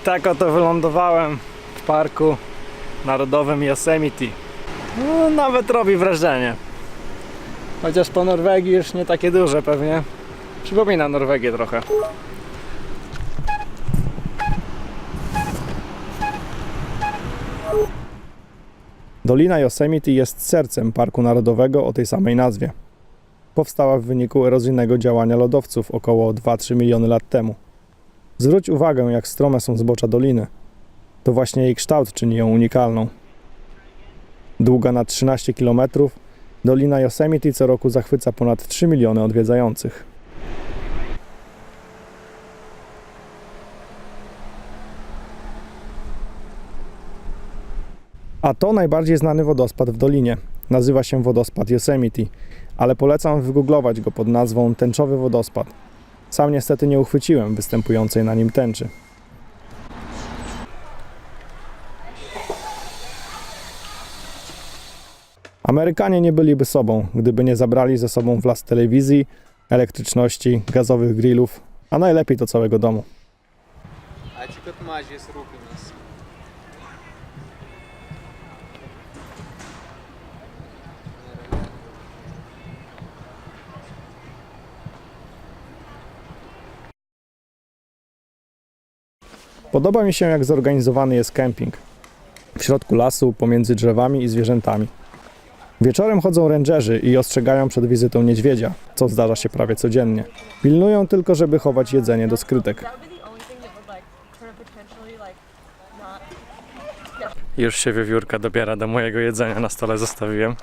tak oto wylądowałem w parku narodowym Yosemite. No, nawet robi wrażenie. Chociaż po Norwegii już nie takie duże pewnie. Przypomina Norwegię trochę. Dolina Yosemite jest sercem Parku Narodowego o tej samej nazwie. Powstała w wyniku erozyjnego działania lodowców około 2-3 miliony lat temu. Zwróć uwagę, jak strome są zbocza doliny. To właśnie jej kształt czyni ją unikalną. Długa na 13 km, Dolina Yosemite co roku zachwyca ponad 3 miliony odwiedzających. A to najbardziej znany wodospad w dolinie. Nazywa się wodospad Yosemite, ale polecam wygooglować go pod nazwą Tęczowy Wodospad. Sam niestety nie uchwyciłem występującej na nim tęczy. Amerykanie nie byliby sobą, gdyby nie zabrali ze sobą w las telewizji, elektryczności, gazowych grillów, a najlepiej to całego domu. А теперь мажь с рук у нас. Podoba mi się, jak zorganizowany jest kemping. W środku lasu, pomiędzy drzewami i zwierzętami. Wieczorem chodzą rangerzy i ostrzegają przed wizytą niedźwiedzia, co zdarza się prawie codziennie. Pilnują tylko, żeby chować jedzenie do skrytek. Już się wiewiórka dobiera do mojego jedzenia, na stole zostawiłem.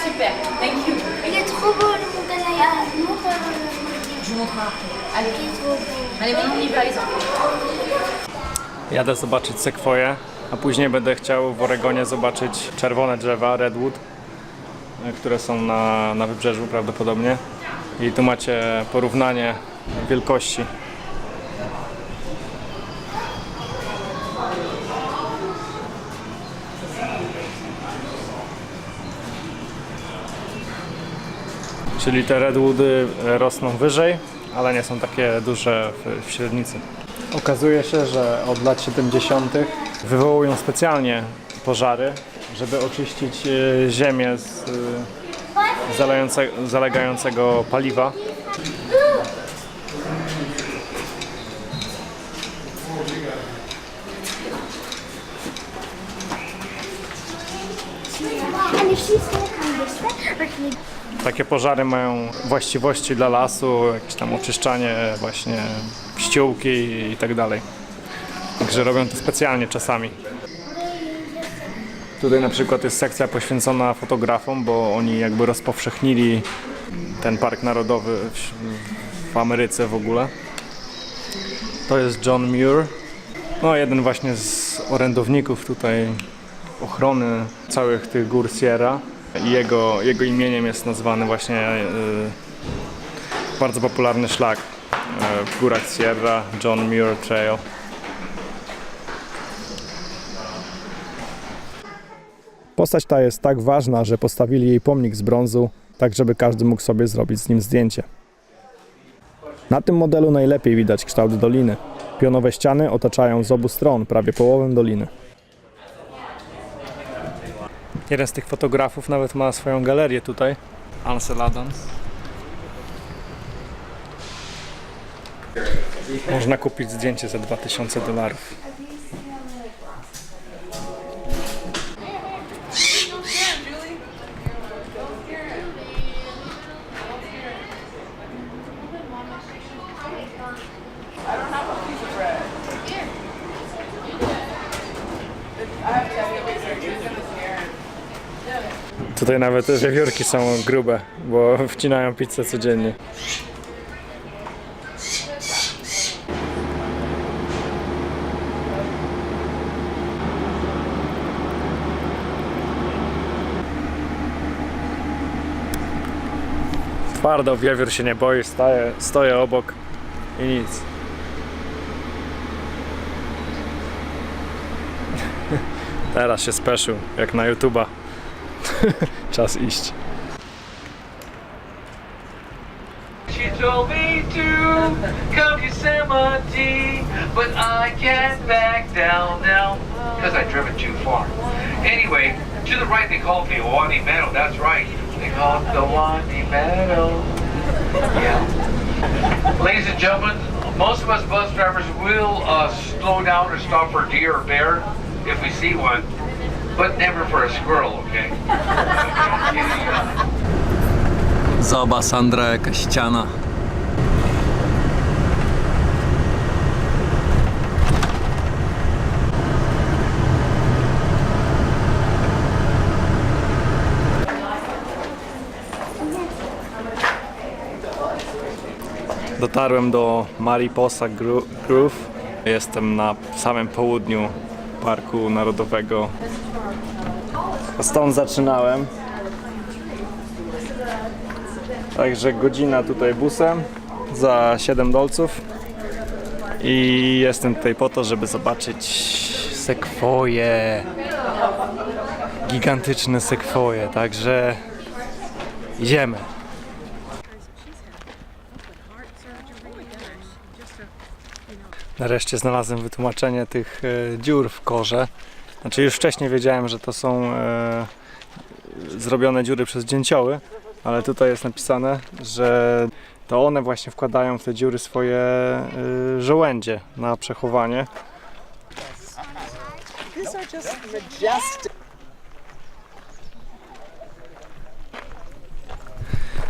Super, thank you. Il est trop beau le Mont Himalaya. Je vous montrerai après. Allez, Il est trop beau. allez, maintenant on y va les enfants. Jadę zobaczyć sekwoję, a później będę chciał w Oregonie zobaczyć czerwone drzewa, redwood, które są na wybrzeżu prawdopodobnie. I tu macie porównanie wielkości. Czyli te redwoody rosną wyżej, ale nie są takie duże w średnicy. Okazuje się, że od lat 70. wywołują specjalnie pożary, żeby oczyścić ziemię z zalegającego paliwa. En de schießt kan dus Takie pożary mają właściwości dla lasu, jakieś tam oczyszczanie właśnie ściółki i tak dalej. Także robią to specjalnie czasami. Tutaj na przykład jest sekcja poświęcona fotografom, bo oni jakby rozpowszechnili ten park narodowy w Ameryce w ogóle. To jest John Muir, no jeden właśnie z orędowników tutaj ochrony całych tych gór Sierra. I jego imieniem jest nazwany właśnie bardzo popularny szlak w górach Sierra, John Muir Trail. Postać ta jest tak ważna, że postawili jej pomnik z brązu, tak żeby każdy mógł sobie zrobić z nim zdjęcie. Na tym modelu najlepiej widać kształt doliny. Pionowe ściany otaczają z obu stron prawie połowę doliny. Jeden z tych fotografów nawet ma swoją galerię tutaj. Ansel Adams. Można kupić zdjęcie za $2000. Tutaj nawet te wiewiórki są grube, bo wcinają pizzę codziennie. Twardo, wiewiór się nie boi, stoję obok i nic. Teraz się speszył, jak na YouTube'a. Czas iść. She told me to come Yosemite, but I can't back down now because I driven too far. Anyway, to the right they call it the Wani Meadow. That's right, they call it the Wani Meadow. Yeah. Ladies and gentlemen, most of us bus drivers will slow down or stop for deer or bear if we see one, but never for a squirrel, okay? Zobacz, Sandra, jaka ściana. Dotarłem do Mariposa Grove. Jestem na samym południu Parku Narodowego. Stąd zaczynałem. Także godzina tutaj busem za $7 i jestem tutaj po to, żeby zobaczyć sekwoje, gigantyczne sekwoje, także idziemy. Nareszcie znalazłem wytłumaczenie tych dziur w korze. Znaczy już wcześniej wiedziałem, że to są zrobione dziury przez dzięcioły, ale tutaj jest napisane, że to one właśnie wkładają w te dziury swoje żołędzie na przechowanie.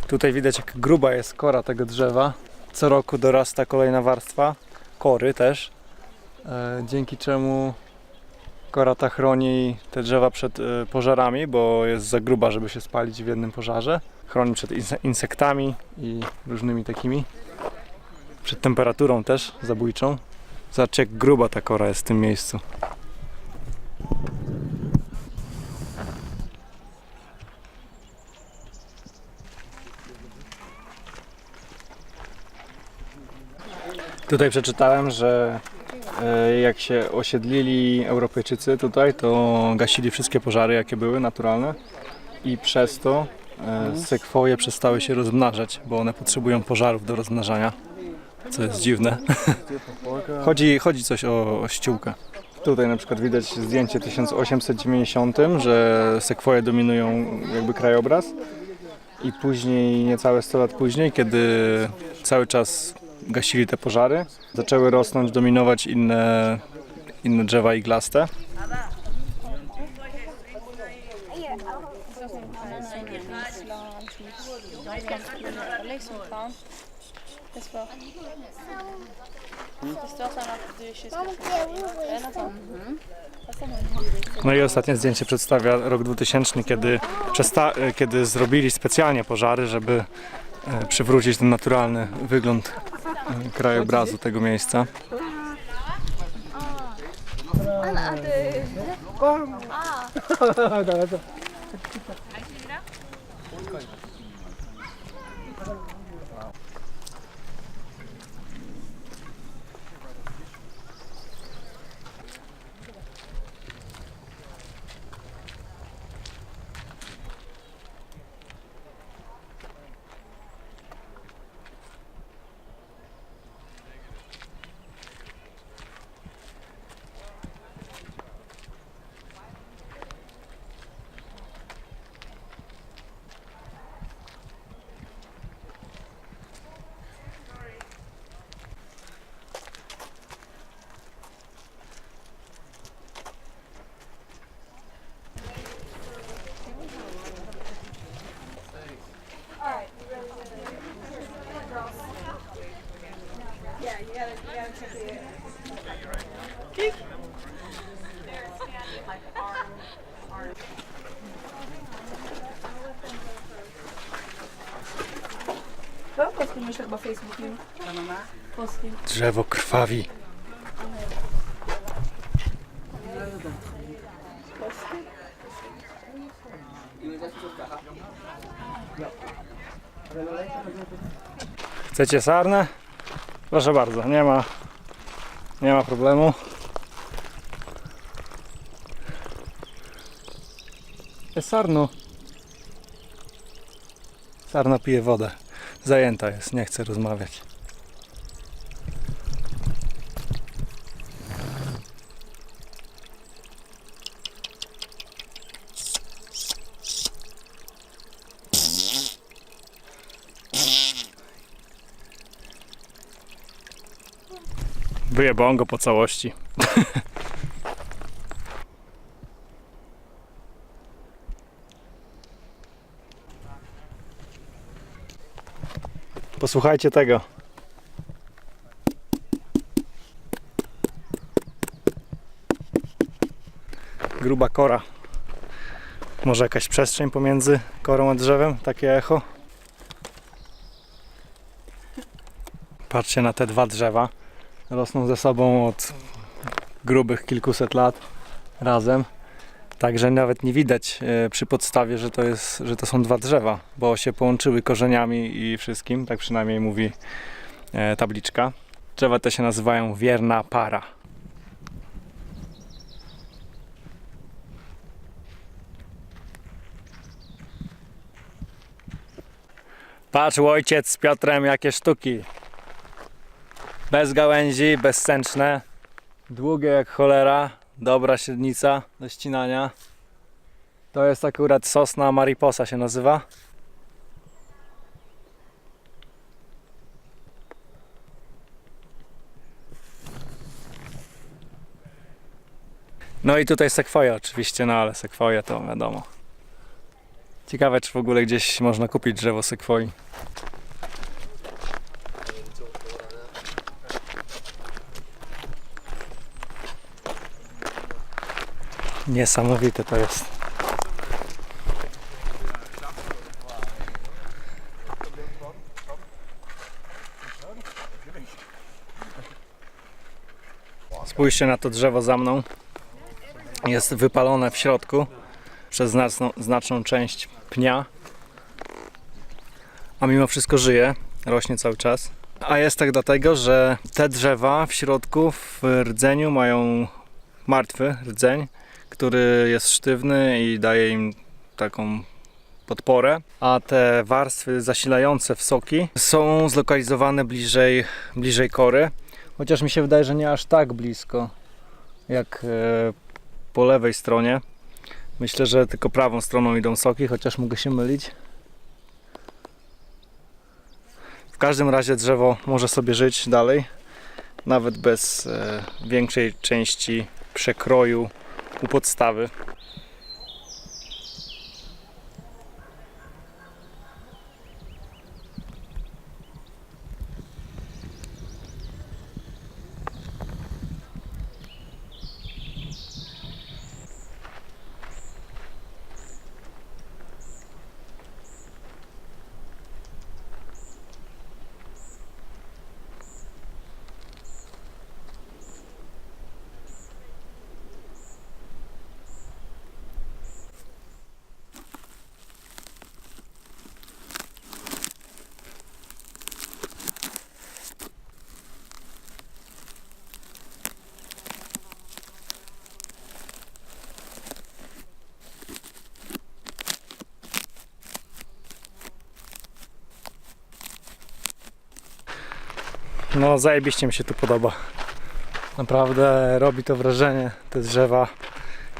Tutaj widać, jak gruba jest kora tego drzewa. Co roku dorasta kolejna warstwa kory też, dzięki czemu kora ta chroni te drzewa przed pożarami, bo jest za gruba, żeby się spalić w jednym pożarze. Chroni przed insektami i różnymi takimi. Przed temperaturą też zabójczą. Zobaczcie, jak gruba ta kora jest w tym miejscu. Tutaj przeczytałem, że jak się osiedlili Europejczycy tutaj, to gasili wszystkie pożary, jakie były, naturalne, i przez to sekwoje przestały się rozmnażać, bo one potrzebują pożarów do rozmnażania, co jest dziwne. Chodzi coś o ściółkę. Tutaj na przykład widać zdjęcie w 1890, że sekwoje dominują jakby krajobraz, i później, niecałe 100 lat później, kiedy cały czas gasili te pożary, zaczęły rosnąć, dominować inne drzewa iglaste. No i ostatnie zdjęcie przedstawia rok 2000, kiedy zrobili specjalnie pożary, żeby przywrócić ten naturalny wygląd krajobrazu tego miejsca. Drzewo krwawi. Chcecie sarnę? Proszę bardzo, nie ma problemu. Sarno. Sarna pije wodę. Zajęta jest, nie chce rozmawiać. Wyjebałem go po całości. Posłuchajcie tego. Gruba kora. Może jakaś przestrzeń pomiędzy korą a drzewem? Takie echo. Patrzcie na te dwa drzewa. Rosną ze sobą od grubych kilkuset lat razem. Także nawet nie widać przy podstawie, że to są dwa drzewa, bo się połączyły korzeniami i wszystkim, tak przynajmniej mówi tabliczka. Drzewa te się nazywają wierna para. Patrz ojciec z Piotrem, jakie sztuki. Bez gałęzi, bezsęczne, długie jak cholera. Dobra średnica do ścinania. To jest akurat sosna mariposa się nazywa. No i tutaj sekwoja oczywiście, no ale sekwoja to wiadomo. Ciekawe, czy w ogóle gdzieś można kupić drzewo sekwoi. Niesamowite to jest. Spójrzcie na to drzewo za mną. Jest wypalone w środku przez znaczną część pnia. A mimo wszystko żyje, rośnie cały czas. A jest tak dlatego, że te drzewa w środku w rdzeniu mają martwy rdzeń, który jest sztywny i daje im taką podporę, a te warstwy zasilające w soki są zlokalizowane bliżej kory, chociaż mi się wydaje, że nie aż tak blisko jak po lewej stronie. Myślę, że tylko prawą stroną idą soki, chociaż mogę się mylić. W każdym razie drzewo może sobie żyć dalej, nawet bez większej części przekroju u podstawy. No zajebiście mi się tu podoba. Naprawdę robi to wrażenie. Te drzewa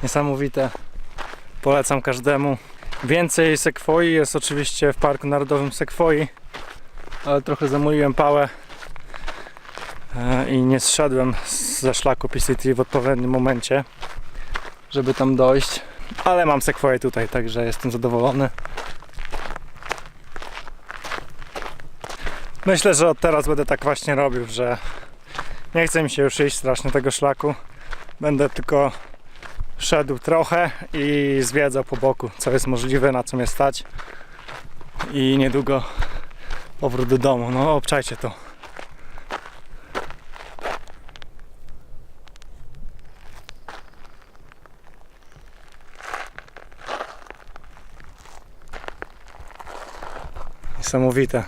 niesamowite. Polecam każdemu. Więcej sekwoi jest oczywiście w Parku Narodowym Sekwoi, ale trochę zamówiłem pałę i nie zszedłem ze szlaku PCT w odpowiednim momencie, żeby tam dojść. Ale mam sekwoję tutaj, także jestem zadowolony. Myślę, że od teraz będę tak właśnie robił, że nie chce mi się już iść strasznie tego szlaku. Będę tylko szedł trochę i zwiedzał po boku, co jest możliwe, na co mnie stać. I niedługo powrót do domu. No obczajcie to. Niesamowite.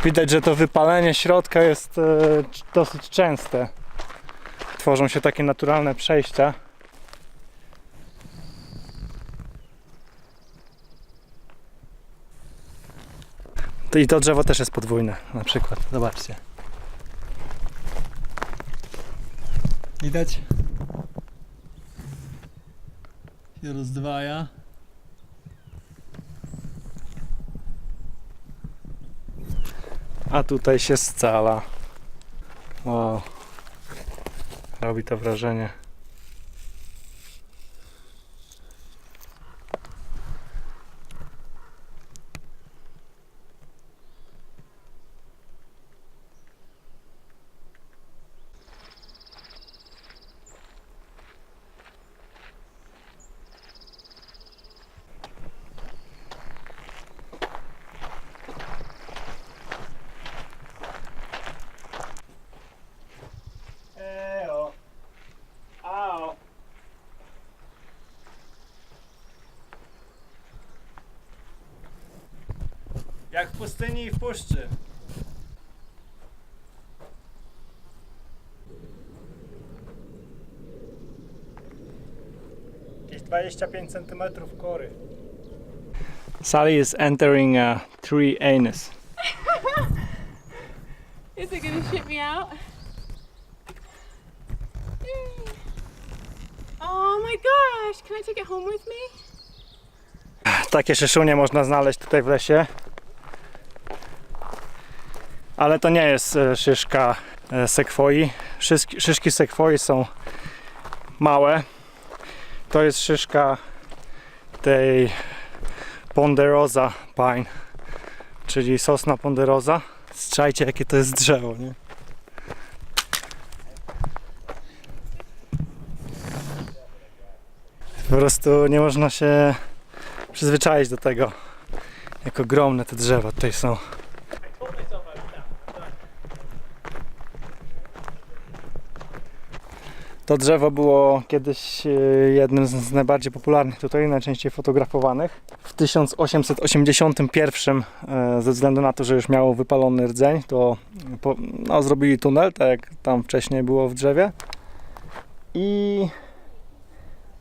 Widać, że to wypalenie środka jest dosyć częste. tworzą się takie naturalne przejścia. I to drzewo też jest podwójne, na przykład. Zobaczcie. Widać? Się rozdwaja. A tutaj się scala. Wow. Robi to wrażenie. Jak w pustyni i w puszczy. Jakieś 25 cm kory. Sally is entering a tree anus. Is it gonna ship me out? Oh my gosh, can I take it home with me? Takie szyszunie można znaleźć tutaj w lesie. Ale to nie jest szyszka sekwoi. Szyszki sekwoi są małe. To jest szyszka tej ponderosa pine, czyli sosna ponderosa. Strzajcie, jakie to jest drzewo, nie? Po prostu nie można się przyzwyczaić do tego, jak ogromne te drzewa tutaj są. To drzewo było kiedyś jednym z najbardziej popularnych tutaj, najczęściej fotografowanych. W 1881 ze względu na to, że już miało wypalony rdzeń, to zrobili tunel, tak jak tam wcześniej było w drzewie. I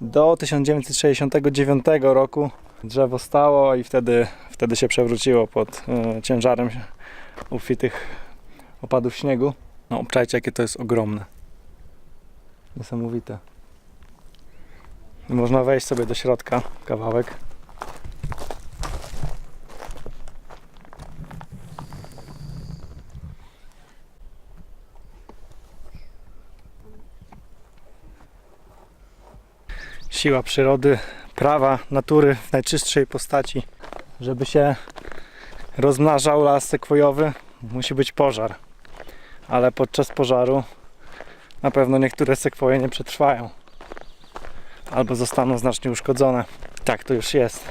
do 1969 roku drzewo stało i wtedy się przewróciło pod ciężarem obfitych opadów śniegu. No, obczajcie, jakie to jest ogromne. Niesamowite. I można wejść sobie do środka kawałek. Siła przyrody, prawa natury w najczystszej postaci. Żeby się rozmnażał las sekwojowy, musi być pożar. Ale podczas pożaru na pewno niektóre sekwoje nie przetrwają. Albo zostaną znacznie uszkodzone. Tak to już jest.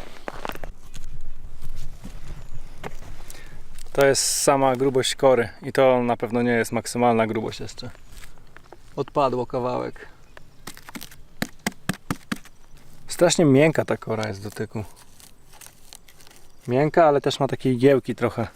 To jest sama grubość kory. I to na pewno nie jest maksymalna grubość jeszcze. Odpadło kawałek. Strasznie miękka ta kora jest w dotyku. Miękka, ale też ma takie igiełki trochę.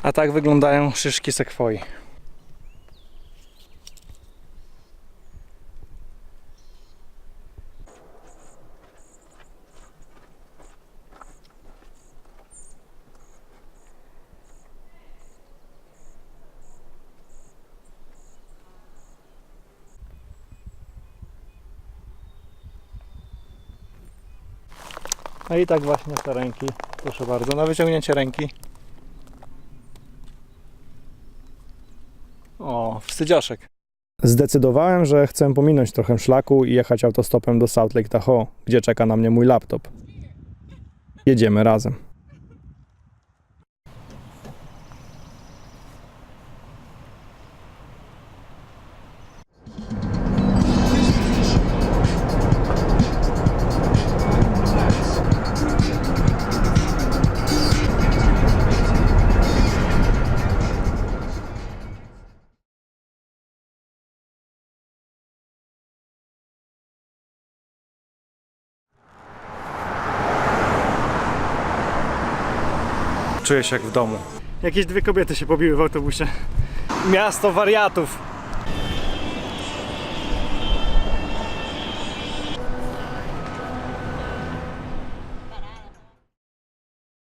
A tak wyglądają szyszki sekwoi. No i tak właśnie te ręki. Proszę bardzo, na wyciągnięcie ręki. O, wstydzioszek. Zdecydowałem, że chcę pominąć trochę szlaku i jechać autostopem do Salt Lake Tahoe, gdzie czeka na mnie mój laptop. Jedziemy razem. Czuję się jak w domu. Jakieś dwie kobiety się pobiły w autobusie. Miasto wariatów.